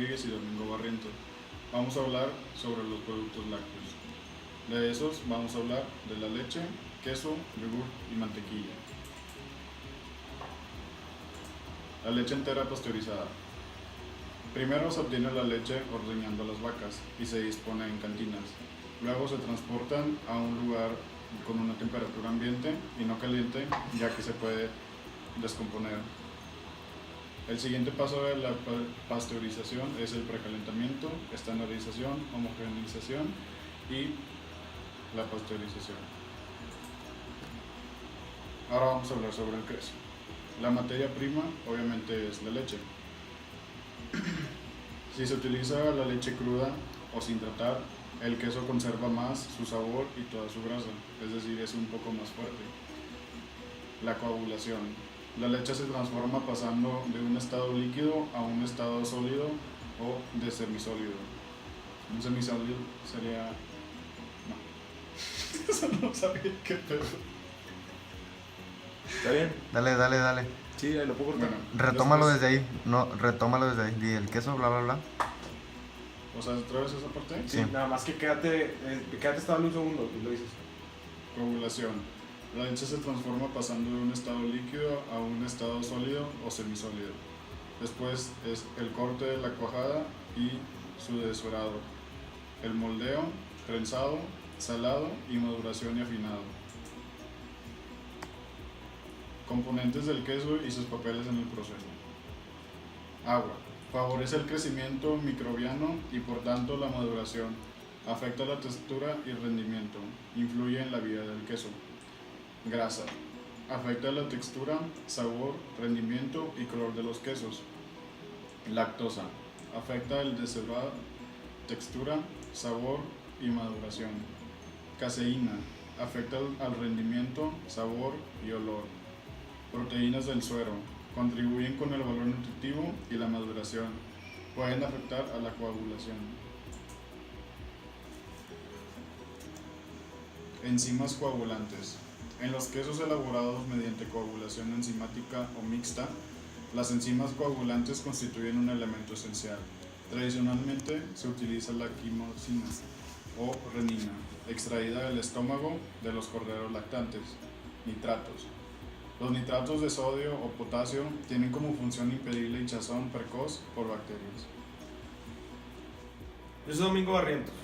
Rodríguez y Domingo Barrientos. Vamos a hablar sobre los productos lácteos. De esos vamos a hablar de la leche, queso, yogur y mantequilla. La leche entera pasteurizada. Primero se obtiene la leche ordeñando las vacas y se dispone en cantinas. Luego se transportan a un lugar con una temperatura ambiente y no caliente, ya que se puede descomponer. El siguiente paso de la pasteurización es el precalentamiento, estandarización, homogeneización y la pasteurización. Ahora vamos a hablar sobre el queso. La materia prima obviamente es la leche. Si se utiliza la leche cruda o sin tratar, el queso conserva más su sabor y toda su grasa, es decir, es un poco más fuerte. La coagulación. La leche se transforma pasando de un estado líquido a un estado sólido o de semisólido. Un semisólido sería... no. Eso no sabía qué pedo. ¿Está bien? Dale. Sí, ahí lo puedo cortar. Bueno, Retómalo después- desde ahí. No, retómalo desde ahí. Di el queso, bla, bla, bla. O sea, ¿otra vez esa parte? Sí, nada más que quédate estable un segundo y lo dices. Coagulación. La leche se transforma pasando de un estado líquido a un estado sólido o semisólido. Después es el corte de la cuajada y su dessuerado. El moldeo, prensado, salado y maduración y afinado. Componentes del queso y sus papeles en el proceso. Agua. Favorece el crecimiento microbiano y por tanto la maduración. Afecta la textura y rendimiento. Influye en la vida del queso. Grasa. Afecta la textura, sabor, rendimiento y color de los quesos. Lactosa. Afecta el deshebrado, textura, sabor y maduración. Caseína. Afecta al rendimiento, sabor y olor. Proteínas del suero. Contribuyen con el valor nutritivo y la maduración. Pueden afectar a la coagulación. Enzimas coagulantes. En los quesos elaborados mediante coagulación enzimática o mixta, las enzimas coagulantes constituyen un elemento esencial. Tradicionalmente se utiliza la quimosina o renina, extraída del estómago de los corderos lactantes. Nitratos. Los nitratos de sodio o potasio tienen como función impedir la hinchazón precoz por bacterias. Yo soy Domingo Barrientos.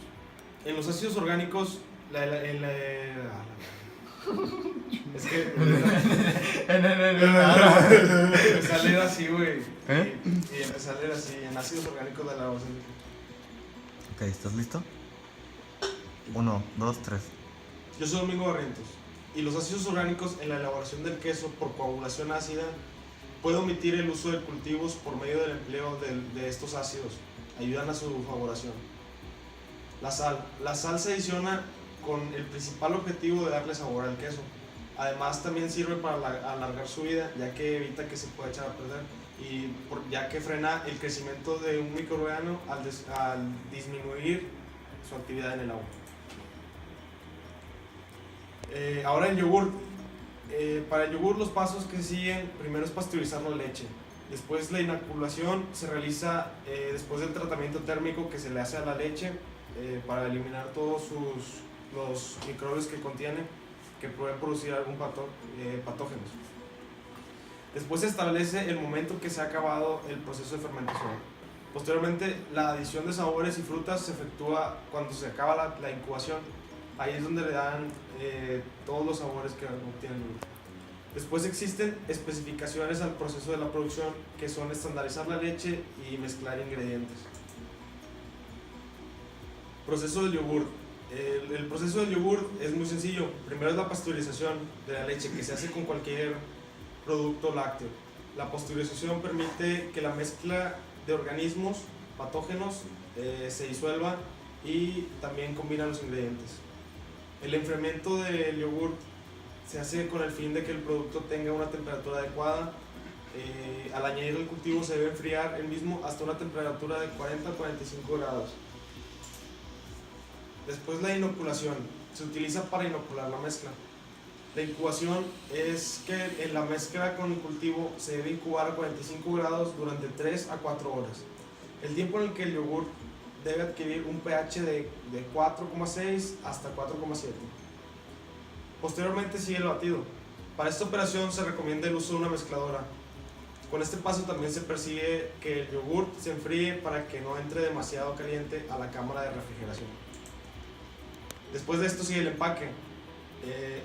En los ácidos orgánicos, es que empecé a leer así, güey. Y empecé a leer así, en ácidos orgánicos de la elaboración. Ok, ¿estás listo? 1, 2, 3. Yo soy Domingo Barrientos. Y los ácidos orgánicos en la elaboración del queso por coagulación ácida puede omitir el uso de cultivos por medio del empleo de estos ácidos. Ayudan a su favoración. La sal. La sal se adiciona con el principal objetivo de darle sabor al queso. Además también sirve para alargar su vida, ya que evita que se pueda echar a perder y ya que frena el crecimiento de un microorganismo al disminuir su actividad en el agua. Ahora el yogur. Para el yogur los pasos que siguen, primero es pasteurizar la leche. Después la inoculación se realiza después del tratamiento térmico que se le hace a la leche para eliminar todos los microbios que contiene que pueden producir algún patógenos. Después se establece el momento que se ha acabado el proceso de fermentación. Posteriormente la adición de sabores y frutas se efectúa cuando se acaba la incubación. Ahí es donde le dan todos los sabores que obtienen. Después existen especificaciones al proceso de la producción que son estandarizar la leche y mezclar ingredientes. Proceso del yogur. El proceso del yogur es muy sencillo. Primero es la pasteurización de la leche que se hace con cualquier producto lácteo. La pasteurización permite que la mezcla de organismos patógenos se disuelva y también combina los ingredientes. El enfriamiento del yogur se hace con el fin de que el producto tenga una temperatura adecuada. Al añadir el cultivo se debe enfriar el mismo hasta una temperatura de 40 a 45 grados. Después la inoculación. Se utiliza para inocular la mezcla. La incubación es que en la mezcla con el cultivo se debe incubar a 45 grados durante 3 a 4 horas. el tiempo en el que el yogur debe adquirir un pH de 4,6 hasta 4,7. Posteriormente sigue el batido. Para esta operación se recomienda el uso de una mezcladora. Con este paso también se persigue que el yogur se enfríe para que no entre demasiado caliente a la cámara de refrigeración. Después de esto sigue el empaque.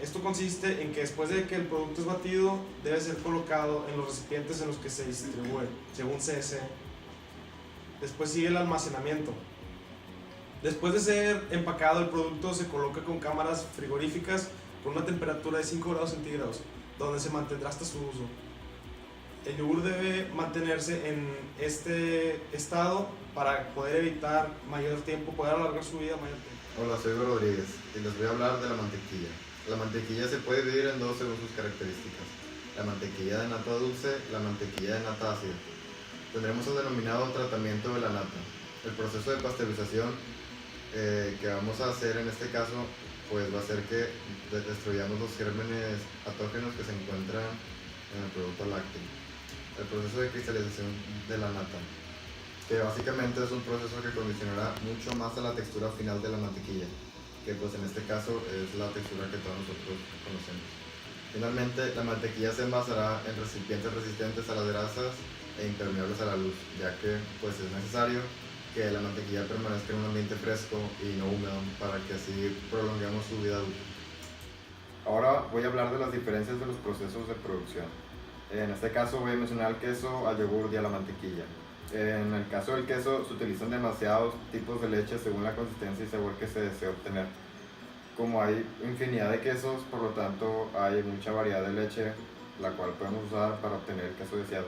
Esto consiste en que después de que el producto es batido, debe ser colocado en los recipientes en los que se distribuye, según CSE. Después sigue el almacenamiento. Después de ser empacado, el producto se coloca con cámaras frigoríficas con una temperatura de 5 grados centígrados, donde se mantendrá hasta su uso. El yogur debe mantenerse en este estado para poder evitar mayor tiempo, poder alargar su vida mayor tiempo. Hola, soy Hugo Rodríguez y les voy a hablar de la mantequilla. La mantequilla se puede dividir en dos según sus características: la mantequilla de nata dulce y la mantequilla de nata ácida. Tendremos el denominado tratamiento de la nata. El proceso de pasteurización que vamos a hacer en este caso pues va a ser que destruyamos los gérmenes patógenos que se encuentran en el producto lácteo. El proceso de cristalización de la nata, que básicamente es un proceso que condicionará mucho más a la textura final de la mantequilla, que pues en este caso es la textura que todos nosotros conocemos. Finalmente, la mantequilla se envasará en recipientes resistentes a las grasas e impermeables a la luz, ya que pues es necesario que la mantequilla permanezca en un ambiente fresco y no húmedo para que así prolonguemos su vida útil. Ahora voy a hablar de las diferencias de los procesos de producción. En este caso voy a mencionar al queso, al yogur y a la mantequilla. En el caso del queso se utilizan demasiados tipos de leche según la consistencia y sabor que se desea obtener. Como hay infinidad de quesos, por lo tanto hay mucha variedad de leche, la cual podemos usar para obtener el queso deseado.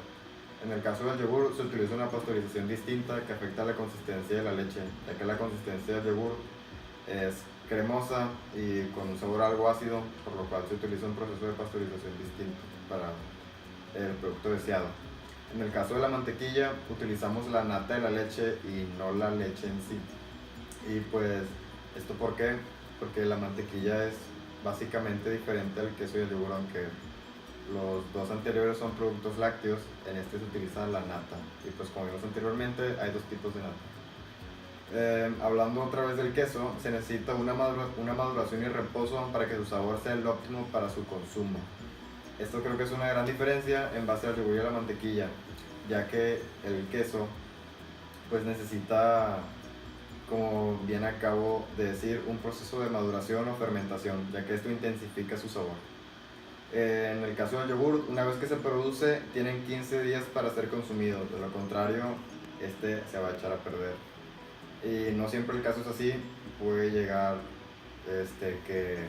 En el caso del yogur se utiliza una pasteurización distinta que afecta la consistencia de la leche, ya que la consistencia del yogur es cremosa y con un sabor algo ácido, por lo cual se utiliza un proceso de pasteurización distinto para el producto deseado. En el caso de la mantequilla utilizamos la nata de la leche y no la leche en sí. Y pues, ¿esto por qué? Porque la mantequilla es básicamente diferente al queso y el yogur, aunque los dos anteriores son productos lácteos, en este se utiliza la nata. Y pues como vimos anteriormente, hay dos tipos de nata. Hablando otra vez del queso, se necesita una maduración y reposo para que su sabor sea el óptimo para su consumo. Esto creo que es una gran diferencia en base al yogur y a la mantequilla, ya que el queso pues necesita, como bien acabo de decir, un proceso de maduración o fermentación, ya que esto intensifica su sabor. En el caso del yogur, una vez que se produce, tienen 15 días para ser consumido, de lo contrario, este se va a echar a perder. Y no siempre el caso es así, puede llegar que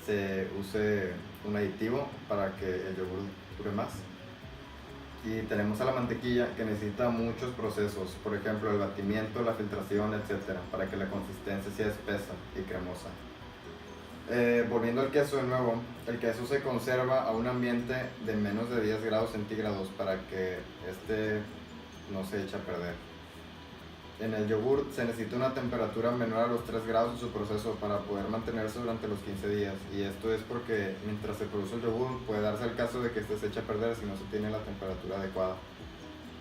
se use un aditivo para que el yogur dure más. Y tenemos a la mantequilla, que necesita muchos procesos, por ejemplo el batimiento, la filtración, etc., para que la consistencia sea espesa y cremosa. Volviendo al queso de nuevo, el queso se conserva a un ambiente de menos de 10 grados centígrados para que este no se eche a perder. En el yogur se necesita una temperatura menor a los 3 grados en su proceso para poder mantenerse durante los 15 días, y esto es porque mientras se produce el yogur puede darse el caso de que este se eche a perder si no se tiene la temperatura adecuada.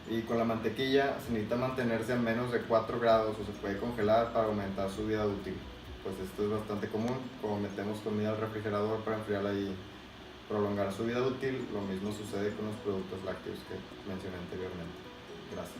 Y con la mantequilla se necesita mantenerse a menos de 4 grados o se puede congelar para aumentar su vida útil. Pues esto es bastante común, como metemos comida al refrigerador para enfriarla y prolongar su vida útil, lo mismo sucede con los productos lácteos que mencioné anteriormente. Gracias.